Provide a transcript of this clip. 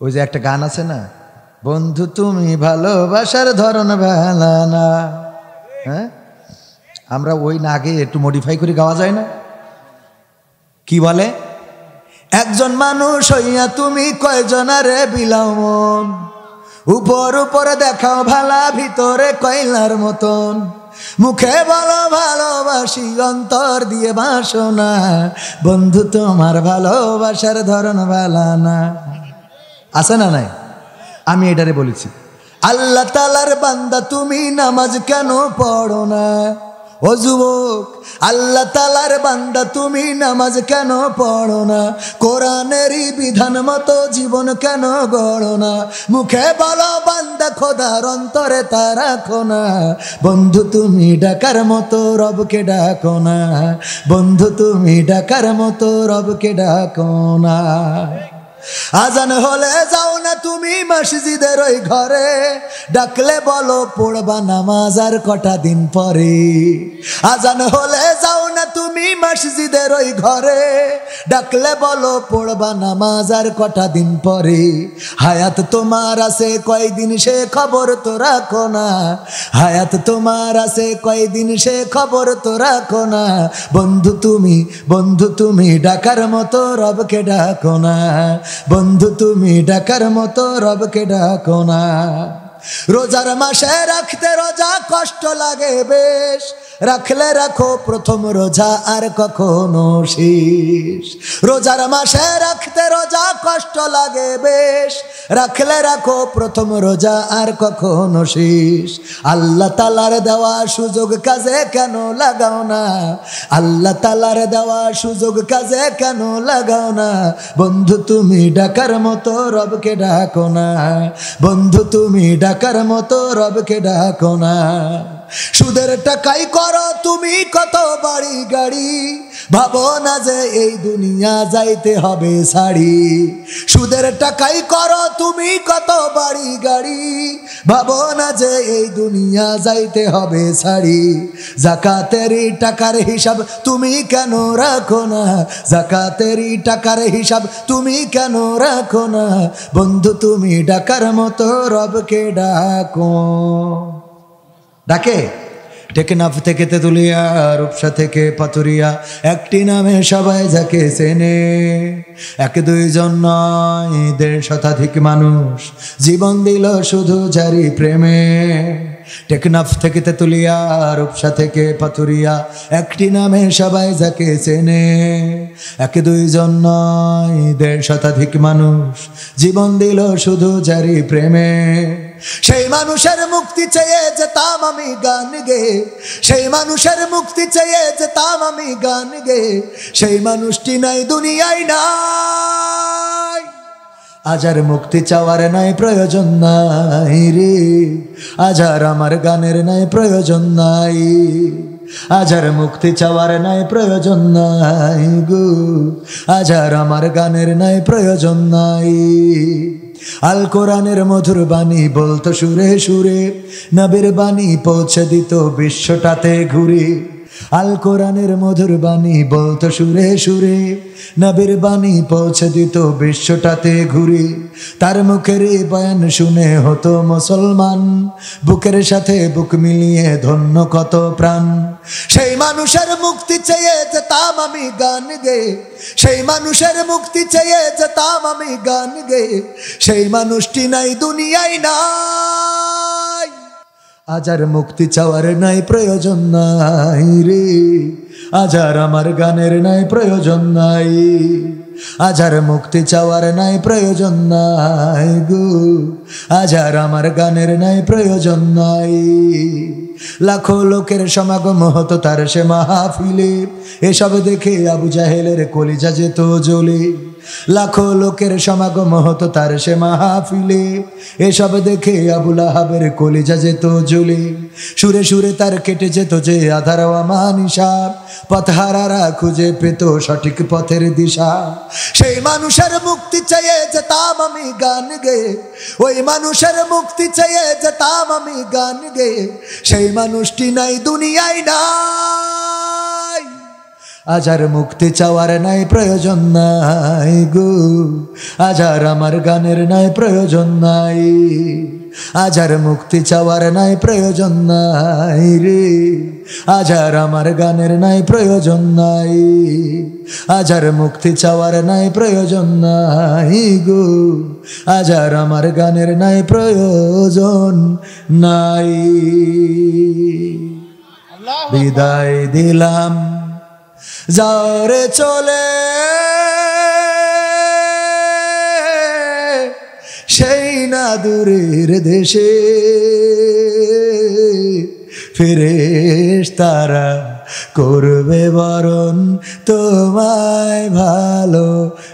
ওই যে একটা গান আছে না, বন্ধু তুমি ভালোবাসার ধরন বেলা না, হ্যাঁ আমরা ওই না আগে একটু মডিফাই করে গাওয়া যায় না? কি বলে, একজন মানুষ হইয়া তুমি কয়জনারে বিলাও মন, উপর উপরে দেখাও ভালা ভিতরে কয়লার মতন, মুখে বলো ভালোবাসি অন্তর দিয়ে বাসনা, বন্ধু তোমার ভালোবাসার ধরন বেলা না। আছে না নাই? আমি এটারে বলেছি, আল্লাহ তাআলার বান্দা তুমি নামাজ কেন পড়ো না? ও যুবক, আল্লাহ তাআলার বান্দা তুমি নামাজ কেন পড়ো না? কোরআনেরই বিধান মতো জীবন কেন গড়ো না? মুখে বলো বান্দা খোদার অন্তরে তা রাখো না, বন্ধু তুমি ডাকার মতো রবকে ডাকো না, বন্ধু তুমি ডাকার মতো রবকে ডাকো না। আজান হলে যাও না তুমি মসজিদের ওই ঘরে, ডাকলে বলো পড়বা নামাজ আর কটা দিন পরে। আজান হলে যাও না তুমি মসজিদের ওই ঘরে, ডাকলে বলো পড়বা নামাজ আর কটা দিন পরে। হায়াত তোমার আছে কয়দিন সে খবর তো রাখো না, হায়াত তোমার আছে কয়দিন সে খবর তো রাখো না, বন্ধু তুমি ডাকার মতো রবকে ডাকো না, বন্ধু তুমি ডাকার মতো রবকে ডাকো না। রোজার মাসে রাখতে রোজা কষ্ট লাগে বেশ, রাখলে রাখো প্রথম রোজা আর কখনো শেষ। রোজার মাসে রাখতে রোজা কষ্ট লাগে বেশ, রাখলে রাখো প্রথম রোজা আর কখনো শেষ। আল্লাহ তাআলার দেওয়া সুযোগ কাজে কেন লাগাও না, আল্লাহ তাআলার দেওয়া সুযোগ কাজে কেন লাগাও না, বন্ধু তুমি ডাকার মতো রবকে ডাকো না, বন্ধু তুমি ডাকার মতো রবকে ডাকো না। সুদের টাকাই করো তুমি কত বাড়ি গাড়ি, ভাবো না যে এই দুনিয়া যাইতে হবে ছাড়ি। সুদের টাকাই করো তুমি কত বাড়ি গাড়ি, ভাবো না যে এই দুনিয়া যাইতে হবে ছাড়ি। যাকাতেরই টাকার হিসাব তুমি কেন রাখো না, যাকাতেরই টাকার হিসাব তুমি কেন রাখো না, বন্ধু তুমি ডাকার মতো রবকে ডাকো। ডাকে টেকনাফ থেকে তেতুলিয়া, রূপসা থেকে পাতুরিয়া, একটি নামে সবাই যাকে চেনে। এক দুইজন নয় ১৫০ শতাধিক মানুষ জীবন দিল শুধু যারি প্রেমে। টেকনাফ থেকে তেতুলিয়া, রূপসা থেকে পাতুরিয়া, একটি নামে সবাই যাকে চেনে। এক দুইজন নয় ১৫০ শতাধিক মানুষ জীবন দিল শুধু যারি প্রেমে। সেই মানুষের মুক্তি চেয়ে যেতাম আমি গান গে, সেই মানুষের মুক্তি চেয়ে যেতাম আমি গান গে, সেই মানুষটি নাই দুনিয়ায় নাই। আজ আর মুক্তি চাওয়ার নাই প্রয়োজন নাই রে, আজ আর আমার গানের নাই প্রয়োজন নাই, আজ আর মুক্তি চাওয়ার নাই প্রয়োজন নাই গো, আজ আর আমার গানের নাই প্রয়োজন নাই। আল কোরআনের মধুর বাণী বলতো সুরে সুরে, নবীর বাণী পৌঁছে দিত বিশ্বটাতে ঘুরে। আল কোরআনের মধুর বাণী বলতো সুরে সুরে, নবীর বাণী পৌঁছে দিত বিশ্বটাতে ঘুরে। তার মুখের বয়ান শুনে হতো মুসলমান, বুকের সাথে বুক মিলিয়ে ধন্য কত প্রাণ। সেই মানুষের মুক্তি চেয়ে যেতাম আমি গান গে, সেই মানুষের মুক্তি চেয়ে যেতাম আমি গান গে, সেই মানুষটি নাই দুনিয়ায় নাই। আজ আর মুক্তি চাওয়ার নাই প্রয়োজন নাই রে, আজ আর আমার গানের নাই প্রয়োজন নাই, আজ আর মুক্তি চাওয়ার নাই প্রয়োজন নাই গো, আজ আর আমার গানের নাই প্রয়োজন নাই। লাখো লোকের সমাগম হতো তার সে মাহফিলে, এসব দেখে আবু জাহেলের কলিজা যেত জ্বলে। লাখো লোকের সমাগম হতো তার সে মাহফিলে, এসব দেখে আবু লাহাবের কলিজা যেত জ্বলে। সুরে সুরে তার কেটে যেত যে আধার আমানিশা, পথহারারা খুঁজে পেত সঠিক পথের দিশা। সেই মানুষের মুক্তি চেয়ে যেতাম আমি গান গে, ওই মানুষের মুক্তি চেয়ে যেতাম আমি গান গে, সেই মানুষটি নাই দুনিয়ায় নাই। আজ আর মুক্তি চাওয়ার নাই প্রয়োজন নাই গো, আজ আর আমার গানের নাই প্রয়োজন নাই, আজ আর মুক্তি চাওয়ার নাই প্রয়োজন নাই রে, আজ আর আমার গানের নাই প্রয়োজন নাই, আজ আর মুক্তি চাওয়ার নাই প্রয়োজন নাই গো, আজ আর আমার গানের নাই প্রয়োজন নাই। বিদায় দিলাম যাওরে চলে, সেই না দূরের দেশে, ফেরেশতারা করবে বরণ তোমায় ভালোবেসে।